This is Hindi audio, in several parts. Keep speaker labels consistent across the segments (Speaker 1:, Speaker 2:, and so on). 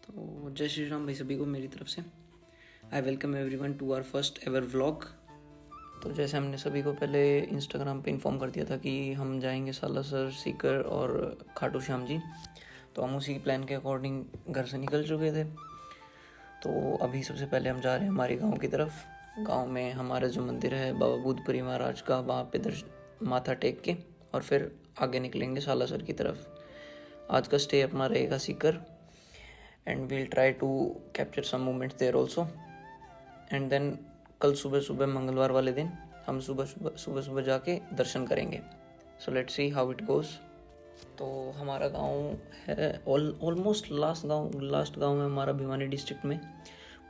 Speaker 1: तो जय श्री राम भाई सभी को मेरी तरफ से। I welcome everyone to our first ever vlog. तो जैसे हमने सभी को पहले इंस्टाग्राम पे इन्फॉर्म कर दिया था कि हम जाएंगे सालासर, सीकर और खाटू श्याम जी, तो हम उसी प्लान के अकॉर्डिंग घर से निकल चुके थे। तो अभी सबसे पहले हम जा रहे हैं हमारे गांव की तरफ। गांव में हमारा जो मंदिर है बाबा बुद्धपुरी महाराज का, वहाँ पे माथा टेक के और फिर आगे निकलेंगे सालासर की तरफ। आज का स्टे अपना रहेगा Sikar and we'll try to capture some moments there also. And then कल सुबह सुबह मंगलवार वाले दिन हम सुबह सुबह जाके दर्शन करेंगे। So let's see how it goes. तो हमारा गांव है ऑलमोस्ट लास्ट गांव है हमारा भिवानी डिस्ट्रिक्ट में।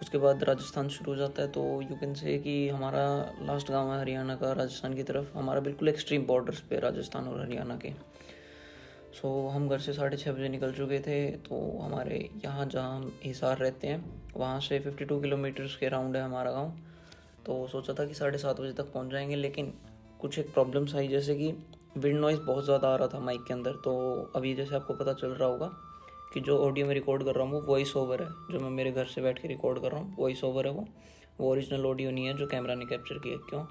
Speaker 1: उसके बाद राजस्थान शुरू हो जाता है, तो यू कैन से कि हमारा लास्ट गांव है हरियाणा का, राजस्थान की तरफ। हमारा बिल्कुल एक्सट्रीम बॉर्डर्स पे राजस्थान और हरियाणा के। सो हम घर से 6:30 बजे निकल चुके थे। तो हमारे यहाँ जहाँ हम हिसार रहते हैं वहाँ से 52 किलोमीटर्स के राउंड है हमारा गांव। तो सोचा था कि 7:30 बजे तक पहुँच जाएंगे, लेकिन कुछ एक प्रॉब्लम्स आई, जैसे कि विंड नॉइज़ बहुत ज़्यादा आ रहा था माइक के अंदर। तो अभी जैसे आपको पता चल रहा होगा कि जो ऑडियो में रिकॉर्ड कर रहा हूँ वो वॉइस ओवर है, जो मैं मेरे घर से बैठ के रिकॉर्ड कर रहा हूँ वॉइस ओवर है वो ओरिजिनल ऑडियो नहीं है जो कैमरा ने कैप्चर किया।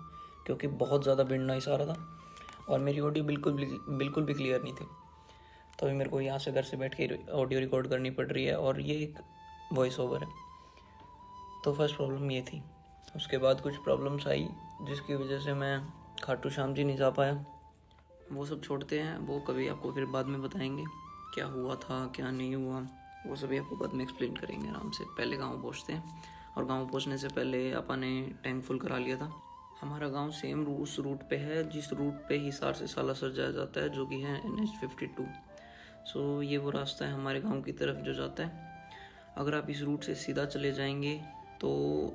Speaker 1: क्योंकि बहुत ज़्यादा विंड नॉइज़ आ रहा था और मेरी ऑडियो बिल्कुल भी क्लियर नहीं थी। तो अभी मेरे को यहाँ से घर से बैठ के ऑडियो रिकॉर्ड करनी पड़ रही है और ये एक वॉइस ओवर है। तो फर्स्ट प्रॉब्लम ये थी। उसके बाद कुछ प्रॉब्लम्स आई जिसकी वजह से मैं खाटू श्याम जी नहीं जा पाया। वो सब छोड़ते हैं, वो कभी आपको फिर बाद में बताएंगे क्या हुआ था क्या नहीं हुआ, वो सभी आपको बाद में एक्सप्लेन करेंगे आराम से। पहले गाँव पहुँचते हैं, और गाँव पहुँचने से पहले अपन ने टैंक फुल करा लिया था। हमारा गांव सेम उस रूट पे है जिस रूट पे हिसार से सालासर जाया जाता है, जो कि है NH52। सो ये वो रास्ता है हमारे गांव की तरफ जो जाता है। अगर आप इस रूट से सीधा चले जाएंगे तो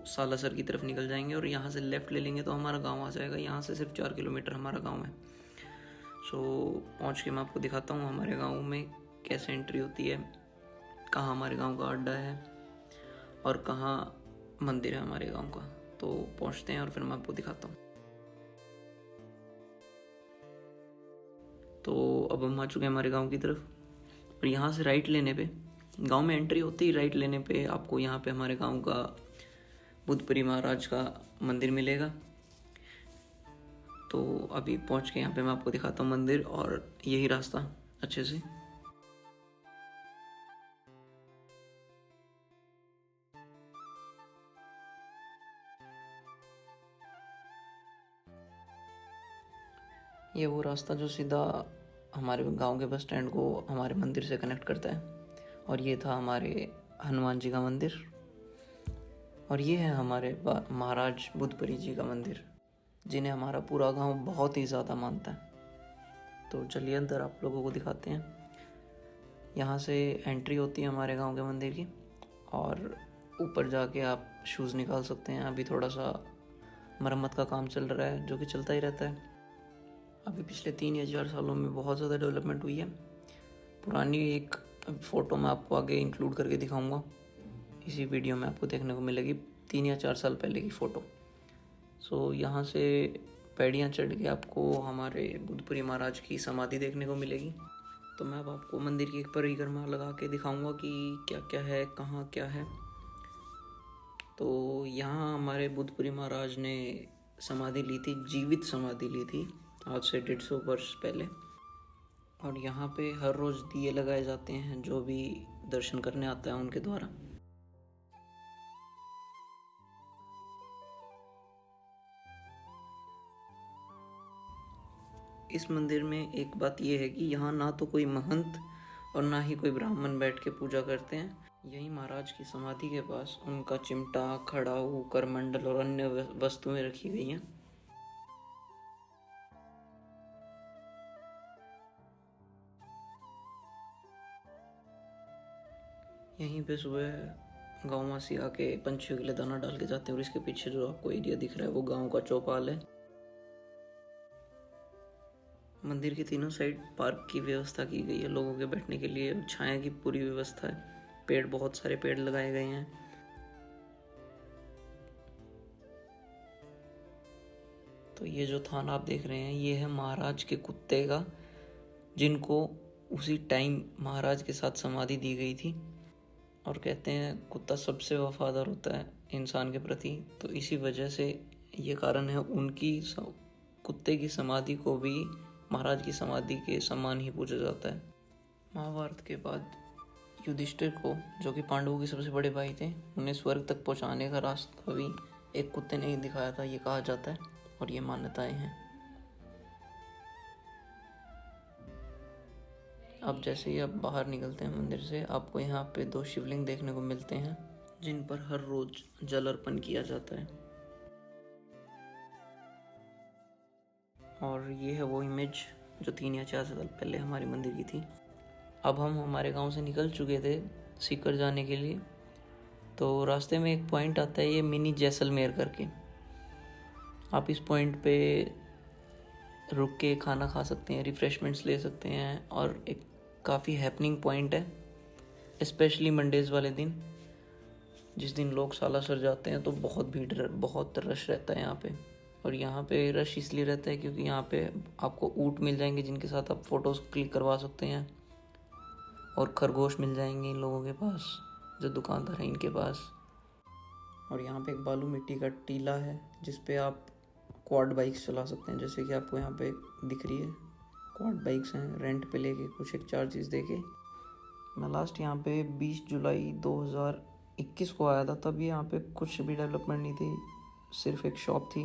Speaker 1: सालासर की तरफ निकल जाएंगे, और यहाँ से लेफ़्ट ले लेंगे तो हमारा गांव आ जाएगा। यहाँ से सिर्फ 4 किलोमीटर हमारा गांव है। सो पहुँच के मैं आपको दिखाता हूँ हमारे गांव में कैसे एंट्री होती है, कहाँ हमारे गांव का अड्डा है और कहाँ मंदिर है हमारे गांव का। तो पहुँचते हैं और फिर मैं आपको दिखाता हूँ। तो अब हम आ चुके हैं हमारे गांव की तरफ, और यहाँ से राइट लेने पे, गांव में एंट्री होती ही राइट लेने पे आपको यहाँ पे हमारे गांव का बुद्धपुरी महाराज का मंदिर मिलेगा। तो अभी पहुँच के यहाँ पे मैं आपको दिखाता हूँ मंदिर और यही रास्ता अच्छे से। ये वो रास्ता जो सीधा हमारे गांव के बस स्टैंड को हमारे मंदिर से कनेक्ट करता है। और ये था हमारे हनुमान जी का मंदिर, और ये है हमारे महाराज बुद्धपुरी जी का मंदिर, जिन्हें हमारा पूरा गांव बहुत ही ज़्यादा मानता है। तो चलिए अंदर आप लोगों को दिखाते हैं। यहाँ से एंट्री होती है हमारे गांव के मंदिर की, और ऊपर जाके आप शूज़ निकाल सकते हैं। अभी थोड़ा सा मरम्मत का काम चल रहा है, जो कि चलता ही रहता है। अभी पिछले 3 या 4 सालों में बहुत ज़्यादा डेवलपमेंट हुई है। पुरानी एक फ़ोटो मैं आपको आगे इंक्लूड करके दिखाऊंगा, इसी वीडियो में आपको देखने को मिलेगी 3 या 4 साल पहले की फ़ोटो। सो यहाँ से पैड़ियाँ चढ़ के आपको हमारे बुद्धपुरी महाराज की समाधि देखने को मिलेगी। तो मैं अब आपको मंदिर की एक परिक्रमा लगा के दिखाऊंगा कि क्या क्या है, कहाँ क्या है। तो यहाँ हमारे बुद्धपुरी महाराज ने समाधि ली थी, जीवित समाधि ली थी आज से 150 वर्ष पहले। और यहाँ पे हर रोज़ दिए लगाए जाते हैं जो भी दर्शन करने आता है उनके द्वारा। इस मंदिर में एक बात यह है कि यहाँ ना तो कोई महंत और ना ही कोई ब्राह्मण बैठ के पूजा करते हैं। यहीं महाराज की समाधि के पास उनका चिमटा, खड़ाऊ, करमंडल और अन्य वस्तुएं रखी गई हैं। यहीं पे सुबह गाँववासी आके पंछियों के लिए दाना डाल के जाते हैं, और इसके पीछे जो आपको एरिया दिख रहा है वो गांव का चौपाल है। मंदिर के तीनों साइड पार्क की व्यवस्था की गई है, लोगों के बैठने के लिए छाया की पूरी व्यवस्था है। बहुत सारे पेड़ लगाए गए हैं। तो ये जो थान आप देख रहे हैं ये है महाराज के कुत्ते का, जिनको उसी टाइम महाराज के साथ समाधि दी गई थी। और कहते हैं कुत्ता सबसे वफादार होता है इंसान के प्रति, तो इसी वजह से ये कारण है कुत्ते की समाधि को भी महाराज की समाधि के समान ही पूजा जाता है। महाभारत के बाद युधिष्ठिर को, जो कि पांडवों के सबसे बड़े भाई थे, उन्हें स्वर्ग तक पहुंचाने का रास्ता भी एक कुत्ते ने ही दिखाया था, ये कहा जाता है और ये मान्यताएं हैं। अब जैसे ही आप बाहर निकलते हैं मंदिर से, आपको यहाँ पे 2 शिवलिंग देखने को मिलते हैं जिन पर हर रोज जल अर्पण किया जाता है। और ये है वो इमेज जो 3 या 4 साल पहले हमारे मंदिर की थी। अब हम हमारे गांव से निकल चुके थे सीकर जाने के लिए, तो रास्ते में एक पॉइंट आता है, ये मिनी जैसलमेर करके। आप इस पॉइंट पे रुक के खाना खा सकते हैं, रिफ़्रेशमेंट्स ले सकते हैं, और एक काफ़ी हैपनिंग पॉइंट है, स्पेशली मंडेज़ वाले दिन, जिस दिन लोग सालासर जाते हैं तो बहुत रश रहता है यहाँ पे। और यहाँ पे रश इसलिए रहता है क्योंकि यहाँ पे आपको ऊँट मिल जाएंगे जिनके साथ आप फ़ोटोज़ क्लिक करवा सकते हैं, और खरगोश मिल जाएंगे इन लोगों के पास, जो दुकानदार हैं इनके पास। और यहाँ पे एक बालू मिट्टी का टीला है जिस पे आप क्वाड बाइक्स चला सकते हैं, जैसे कि आपको यहाँ पे दिख रही है। क्वाड बाइक्स हैं, रेंट पे लेके कुछ एक चार्जेस देके। मैं लास्ट यहाँ पे 20 जुलाई 2021 को आया था, तब यहाँ पे कुछ भी डेवलपमेंट नहीं थी, सिर्फ एक शॉप थी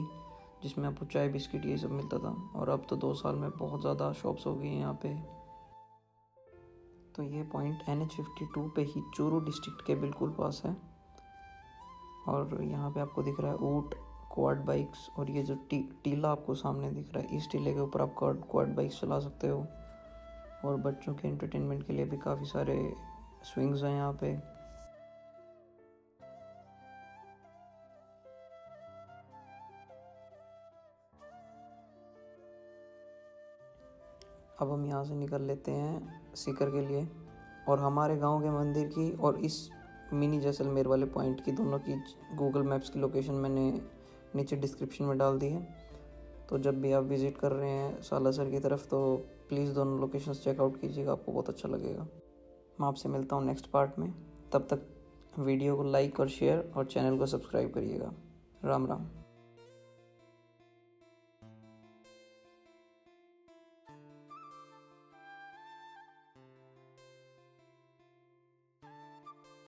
Speaker 1: जिसमें आपको चाय बिस्किट ये सब मिलता था। और अब तो 2 साल में बहुत ज़्यादा शॉप्स हो गई हैं यहाँ पे। तो ये पॉइंट NH52 पे ही चूरू डिस्ट्रिक्ट के बिल्कुल पास है। और यहाँ पे आपको दिख रहा है ऊँट, क्वाड बाइक्स, और ये जो टीला आपको सामने दिख रहा है, इस टीले के ऊपर आप क्वाड बाइक्स चला सकते हो। और बच्चों के एंटरटेनमेंट के लिए भी काफ़ी सारे स्विंग्स हैं यहाँ पे। अब हम यहाँ से निकल लेते हैं सीकर के लिए, और हमारे गांव के मंदिर की और इस मिनी जैसलमेर वाले पॉइंट की, दोनों की गूगल मैप्स की लोकेशन मैंने नीचे डिस्क्रिप्शन में डाल दी है। तो जब भी आप विज़िट कर रहे हैं सालासर की तरफ, तो प्लीज़ दोनों लोकेशंस चेकआउट कीजिएगा, आपको बहुत अच्छा लगेगा। मैं आपसे मिलता हूँ नेक्स्ट पार्ट में, तब तक वीडियो को लाइक और शेयर और चैनल को सब्सक्राइब करिएगा। राम राम।